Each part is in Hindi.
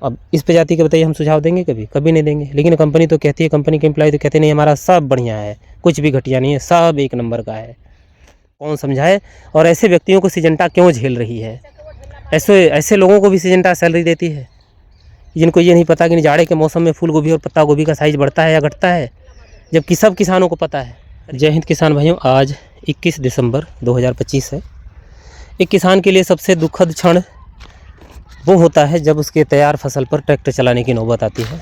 अब इस प्रजाति के बताइए हम सुझाव देंगे कभी? कभी नहीं देंगे। लेकिन कंपनी तो कहती है, कंपनी के एम्प्लॉय तो कहते नहीं हमारा सब बढ़िया है, कुछ भी घटिया नहीं है, सब एक नंबर का है। कौन समझाए? और ऐसे व्यक्तियों को सिजेंटा क्यों झेल रही है? ऐसे ऐसे लोगों को भी सिजेंटा सैलरी देती है जिनको ये नहीं पता कि जाड़े के मौसम में फूल गोभी और पत्ता गोभी का साइज़ बढ़ता है या घटता है, जबकि सब किसानों को पता है। जय हिंद किसान भाइयों, आज 21 दिसंबर 2025 है। एक किसान के लिए सबसे दुखद क्षण वो होता है जब उसके तैयार फसल पर ट्रैक्टर चलाने की नौबत आती है।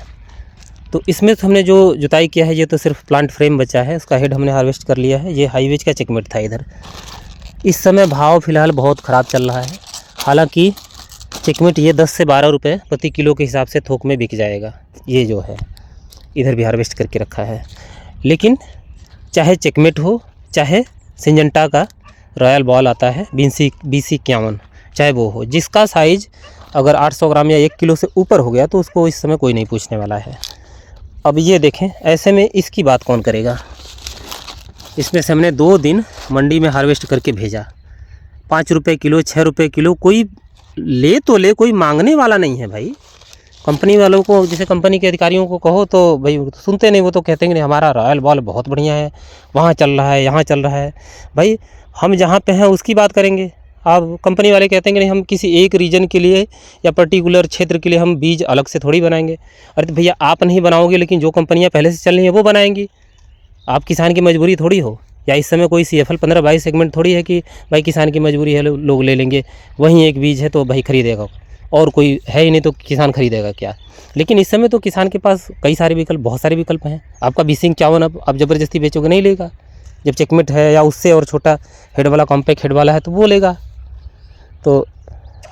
तो इसमें तो हमने जो जुताई किया है ये तो सिर्फ प्लांट फ्रेम बचा है, उसका हेड हमने हार्वेस्ट कर लिया है। ये हाईवेज का चेकमेट था। इधर इस समय भाव फ़िलहाल बहुत ख़राब चल रहा है। हालांकि चेकमेट ये 10 से 12 रुपये प्रति किलो के हिसाब से थोक में बिक जाएगा। ये जो है इधर भी हार्वेस्ट करके रखा है। लेकिन चाहे चेकमेट हो, चाहे सिंजेंटा का रॉयल बॉल आता है BC 51, चाहे वो हो, जिसका साइज़ अगर 800 ग्राम या 1 किलो से ऊपर हो गया तो उसको इस समय कोई नहीं पूछने वाला है। अब ये देखें, ऐसे में इसकी बात कौन करेगा? इसमें से हमने 2 दिन मंडी में हार्वेस्ट करके भेजा। 5 रुपये किलो, 6 रुपये किलो, कोई ले तो ले, कोई मांगने वाला नहीं है भाई। कंपनी वालों को, जैसे कंपनी के अधिकारियों को कहो तो भाई सुनते नहीं, वो तो कहते हैं कि हमारा रॉयल बॉल बहुत बढ़िया है, वहाँ चल रहा है, यहाँ चल रहा है। भाई हम जहाँ पे हैं उसकी बात करेंगे। आप कंपनी वाले कहते हैं कि नहीं हम किसी एक रीजन के लिए या पर्टिकुलर क्षेत्र के लिए हम बीज अलग से थोड़ी बनाएंगे। अरे तो भैया आप नहीं बनाओगे, लेकिन जो कंपनियां पहले से चल रही हैं वो बनाएंगी। आप किसान की मजबूरी थोड़ी हो, या इस समय कोई CFL 15-22 सेगमेंट थोड़ी है कि भाई किसान की मजबूरी है लोग ले लेंगे, वहीं एक बीज है तो भाई खरीदेगा, और कोई है ही नहीं तो किसान खरीदेगा क्या। लेकिन इस समय तो किसान के पास कई सारे विकल्प, बहुत सारे विकल्प हैं। आपका BC 51 अब आप ज़बरदस्ती बेचोगे नहीं लेगा। जब चेकमेट है या उससे और छोटा हेड वाला, कॉम्पैक्ट हेड वाला है तो वो लेगा। तो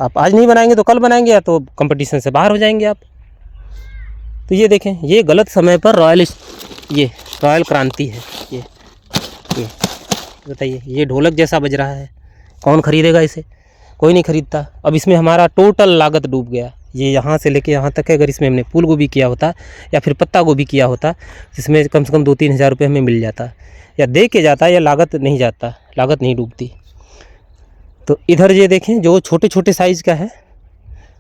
आप आज नहीं बनाएंगे तो कल बनाएंगे, या तो कंपटीशन से बाहर हो जाएंगे आप। तो ये देखें, ये गलत समय पर रॉयल क्रांति है। ये बताइए, ये ढोलक जैसा बज रहा है, कौन खरीदेगा इसे? कोई नहीं खरीदता। अब इसमें हमारा टोटल लागत डूब गया। ये यहाँ से लेके यहाँ तक है। अगर इसमें हमने फूल गोभी किया होता या फिर पत्ता गोभी किया होता, इसमें कम से कम 2-3 हज़ार रुपये हमें मिल जाता, या दे के जाता, या लागत नहीं जाता, लागत नहीं डूबती। तो इधर ये देखें, जो छोटे छोटे साइज़ का है,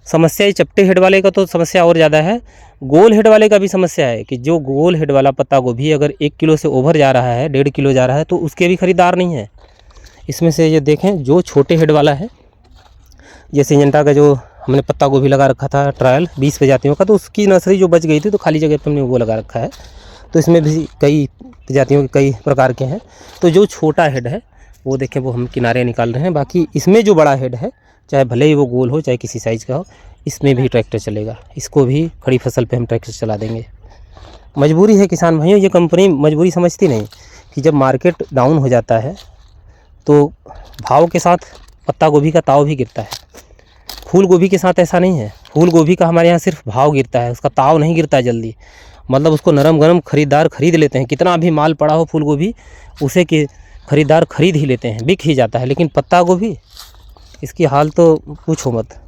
समस्या ये चपटे हेड वाले का तो समस्या और ज़्यादा है। गोल हेड वाले का भी समस्या है कि जो गोल हेड वाला पत्ता गोभी अगर 1 किलो से ओवर जा रहा है, 1.5 किलो जा रहा है, तो उसके भी ख़रीदार नहीं है। इसमें से ये देखें, जो छोटे हेड वाला है, ये सिंजेंटा का जो हमने पत्ता गोभी लगा रखा था ट्रायल 20 प्रजातियों का, तो उसकी नर्सरी जो बच गई थी तो खाली जगह पर हमने वो लगा रखा है। तो इसमें भी कई प्रजातियों के कई प्रकार के हैं। तो जो छोटा हेड है वो देखें, वो हम किनारे निकाल रहे हैं। बाकी इसमें जो बड़ा हेड है, चाहे भले ही वो गोल हो चाहे किसी साइज़ का हो, इसमें भी ट्रैक्टर चलेगा। इसको भी खड़ी फसल पे हम ट्रैक्टर चला देंगे। मजबूरी है किसान भाइयों, ये कंपनी मजबूरी समझती नहीं कि जब मार्केट डाउन हो जाता है तो भाव के साथ पत्ता गोभी का ताव भी गिरता है। फूल गोभी के साथ ऐसा नहीं है। फूल गोभी का हमारे यहाँ सिर्फ भाव गिरता है, उसका ताव नहीं गिरता है जल्दी। मतलब उसको नरम गरम खरीदार खरीद लेते हैं। कितना भी माल पड़ा हो फूल गोभी, उसे कि खरीदार खरीद ही लेते हैं, बिक ही जाता है। लेकिन पत्ता गोभी, इसकी हाल तो पूछो मत,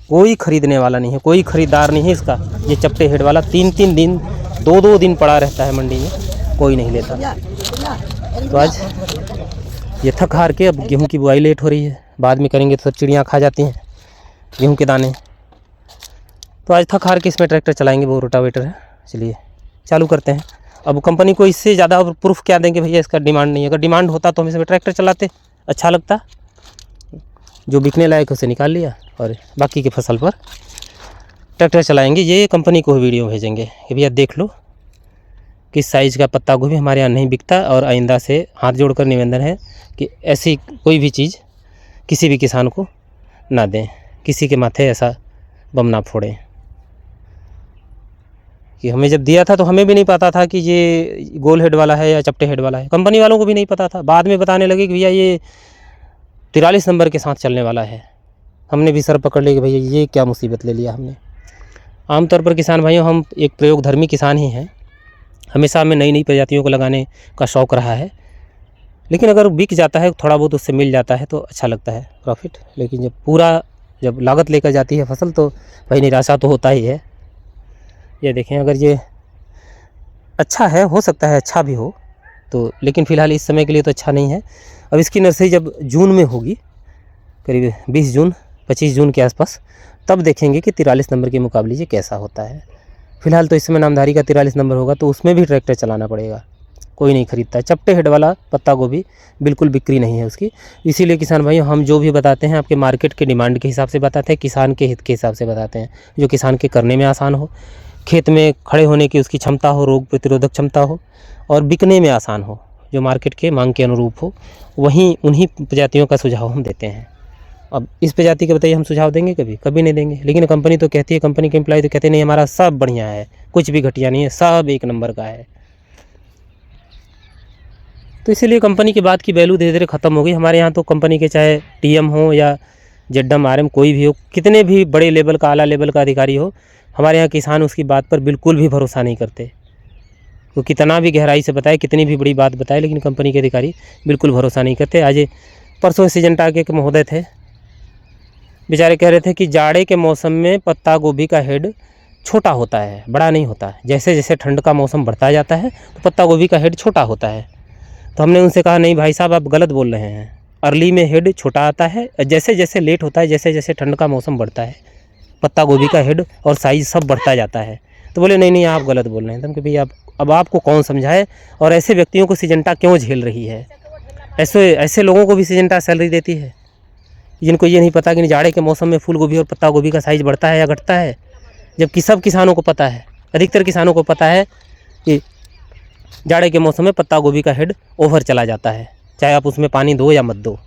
कोई खरीदने वाला नहीं है, कोई खरीदार नहीं है इसका। ये चपटे हेड वाला 3-3 दिन 2-2 दिन पड़ा रहता है मंडी में, कोई नहीं लेता। तो आज ये थक हार के, अब गेहूं की बुआई लेट हो रही है, बाद में करेंगे तो सब चिड़ियाँ खा जाती हैं गेहूं के दाने। तो आज थक हार के इसमें ट्रैक्टर चलाएंगे, वो रोटावेटर है। चलिए चालू करते हैं। अब कंपनी को इससे ज़्यादा प्रूफ क्या देंगे भैया, इसका डिमांड नहीं है। अगर डिमांड होता तो हम इसमें ट्रैक्टर चलाते, अच्छा लगता। जो बिकने लायक उसे निकाल लिया और बाकी के फसल पर ट्रैक्टर चलाएंगे। ये कंपनी को वीडियो भेजेंगे कि भैया देख लो किस साइज़ का पत्ता गोभी हमारे यहाँ नहीं बिकता। और आइंदा से हाथ जोड़कर निवेदन है कि ऐसी कोई भी चीज़ किसी भी किसान को ना दें, किसी के माथे ऐसा बम ना फोड़ें। कि हमें जब दिया था तो हमें भी नहीं पता था कि ये गोल हेड वाला है या चपटे हेड वाला है। कंपनी वालों को भी नहीं पता था, बाद में बताने लगे कि भैया ये 43 नंबर के साथ चलने वाला है। हमने भी सर पकड़ लिया कि भैया ये क्या मुसीबत ले लिया हमने। आमतौर पर किसान भाइयों, हम एक प्रयोगधर्मी किसान ही हैं। हमेशा हमें नई नई प्रजातियों को लगाने का शौक़ रहा है। लेकिन अगर बिक जाता है, थोड़ा बहुत उससे मिल जाता है तो अच्छा लगता है प्रॉफिट। लेकिन जब लागत लेकर जाती है फसल तो भाई निराशा तो होता ही है। ये देखें, अगर ये अच्छा है, हो सकता है अच्छा भी हो तो, लेकिन फ़िलहाल इस समय के लिए तो अच्छा नहीं है। अब इसकी नर्सरी जब जून में होगी, करीब 20 जून 25 जून के आसपास, तब देखेंगे कि 43 नंबर के मुकाबले ये कैसा होता है। फ़िलहाल तो इस समय नामधारी का 43 नंबर होगा तो उसमें भी ट्रैक्टर चलाना पड़ेगा, कोई नहीं खरीदता। चपटे हेड वाला पत्ता गोभी बिल्कुल बिक्री नहीं है उसकी। इसीलिए किसान भाइयों, हम जो भी बताते हैं आपके मार्केट के डिमांड के हिसाब से बताते हैं, किसान के हित के हिसाब से बताते हैं, जो किसान के करने में आसान हो, खेत में खड़े होने की उसकी क्षमता हो, रोग प्रतिरोधक क्षमता हो और बिकने में आसान हो, जो मार्केट के मांग के अनुरूप हो, वहीं उन्हीं प्रजातियों का सुझाव हम देते हैं। अब इस प्रजाति के बताइए हम सुझाव देंगे कभी? कभी नहीं देंगे। लेकिन कंपनी तो कहती है, कंपनी के एम्प्लॉय तो कहते नहीं हमारा सब बढ़िया है, कुछ भी घटिया नहीं है, सब एक नंबर का है। तो इसीलिए कंपनी की बात की वैल्यू धीरे धीरे ख़त्म हो गई। हमारे यहाँ तो कंपनी के चाहे टीएम हो या जेडम आरएम कोई भी हो, कितने भी बड़े लेवल का, आला लेवल का अधिकारी हो, हमारे यहाँ किसान उसकी बात पर बिल्कुल भी भरोसा नहीं करते। वो कितना भी गहराई से बताए, कितनी भी बड़ी बात बताए, लेकिन कंपनी के अधिकारी बिल्कुल भरोसा नहीं करते। आज परसों सीजंटा के एक महोदय थे, बेचारे कह रहे थे कि जाड़े के मौसम में पत्ता गोभी का हेड छोटा होता है, बड़ा नहीं होता। जैसे जैसे ठंड का मौसम बढ़ता जाता है तो पत्ता गोभी का हेड छोटा होता है। तो हमने उनसे कहा नहीं भाई साहब, आप गलत बोल रहे हैं। अर्ली में हेड छोटा आता है, जैसे जैसे लेट होता है, जैसे जैसे ठंड का मौसम बढ़ता है, पत्ता गोभी का हेड और साइज़ सब बढ़ता जाता है। तो बोले नहीं नहीं, आप गलत बोल रहे हैं। तो हम कि भैया अब आपको कौन समझाए, और ऐसे व्यक्तियों को सिजेंटा क्यों झेल रही है? ऐसे लोगों को भी सिजेंटा सैलरी देती है, जिनको ये नहीं पता कि जाड़े के मौसम में फूल गोभी और पत्ता गोभी का साइज़ बढ़ता है या घटता है, जबकि सब किसानों को पता है, अधिकतर किसानों को पता है कि जाड़े के मौसम में पत्ता गोभी का हेड ओवर चला जाता है, चाहे आप उसमें पानी दो या मत दो।